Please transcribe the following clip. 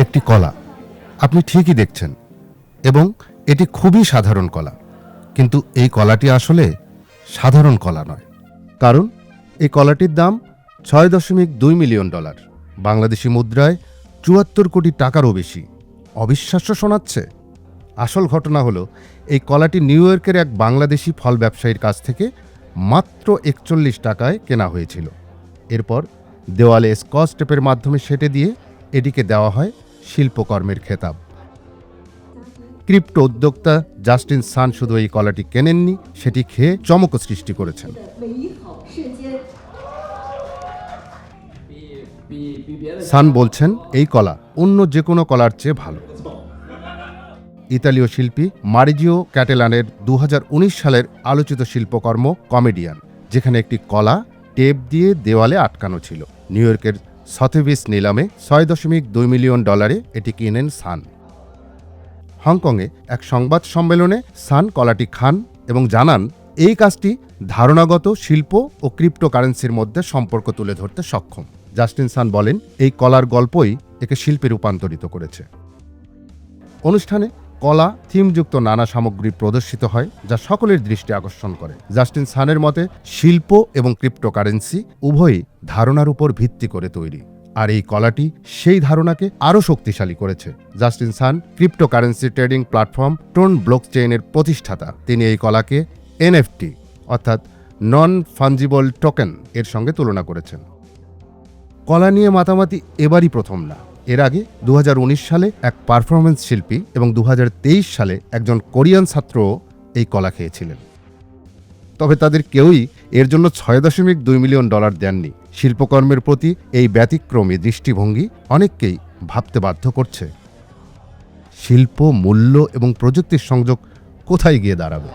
একটি কলা, আপনি ঠিকই দেখছেন, এবং এটি খুবই সাধারণ কলা। কিন্তু এই কলাটি আসলে সাধারণ কলা নয়, কারণ এই কলাটির দাম $6.2 মিলিয়ন, বাংলাদেশি মুদ্রায় ৭৪ কোটি টাকারও বেশি। অবিশ্বাস্য শোনাচ্ছে? আসল ঘটনা হলো, এই কলাটি নিউ ইয়র্কের এক বাংলাদেশি ফল ব্যবসায়ীর কাছ থেকে মাত্র ৪১ টাকায় কেনা হয়েছিল। এরপর দেওয়ালে স্কচ টেপের মাধ্যমে সেঁটে দিয়ে এটিকে দেওয়া হয় শিল্পকর্মের খেতাব। ক্রিপ্টো উদ্যোক্তা জাস্টিন সান শুধু এই কলাটি কেনেননি, সেটি খেয়ে চমকও সৃষ্টি করেছেন। সান বলছেন, এই কলা অন্য যে কোনো কলার চেয়ে ভালো। ইতালীয় শিল্পী মারিজিও ক্যাটেলানের ২০১৯ সালের আলোচিত শিল্পকর্ম কমেডিয়ান, যেখানে একটি কলা টেপ দিয়ে দেওয়ালে আটকানো ছিল। নিউ ইয়র্কের সথেবিস নিলামে $৬.২ মিলিয়ন এটি কিনেন সান। হংকংয়ে এক সংবাদ সম্মেলনে সান কলাটি খান এবং জানান, এই কাজটি ধারণাগত শিল্প ও ক্রিপ্টোকারেন্সির মধ্যে সম্পর্ক তুলে ধরতে সক্ষম। জাস্টিন সান বলেন, এই কলার গল্পই একে শিল্পে রূপান্তরিত করেছে। অনুষ্ঠানে কলা থিমযুক্ত নানা সামগ্রী প্রদর্শিত হয়, যা সকলের দৃষ্টি আকর্ষণ করে। জাস্টিন সানের মতে, শিল্প এবং ক্রিপ্টোকারেন্সি উভয়ই ধারণার উপর ভিত্তি করে তৈরি, আর এই কলাটি সেই ধারণাকে আরও শক্তিশালী করেছে। জাস্টিন সান ক্রিপ্টোকারেন্সি ট্রেডিং প্ল্যাটফর্ম টোন ব্লকচেইনের প্রতিষ্ঠাতা। তিনি এই কলাকে এনএফটি অর্থাৎ নন ফাঞ্জিবল টোকেন এর সঙ্গে তুলনা করেছেন। কলা নিয়ে মাতামাতি এবারই প্রথম না। এর আগে ২০১৯ সালে এক পারফরমেন্স শিল্পী এবং ২০২৩ সালে একজন কোরিয়ান ছাত্রও এই কলা খেয়েছিলেন। তবে তাদের কেউই এর জন্য $৬.২ মিলিয়ন দেননি। শিল্পকর্মের প্রতি এই ব্যতিক্রমী দৃষ্টিভঙ্গি অনেককেই ভাবতে বাধ্য করছে, শিল্প, মূল্য এবং প্রযুক্তির সংযোগ কোথায় গিয়ে দাঁড়াবে।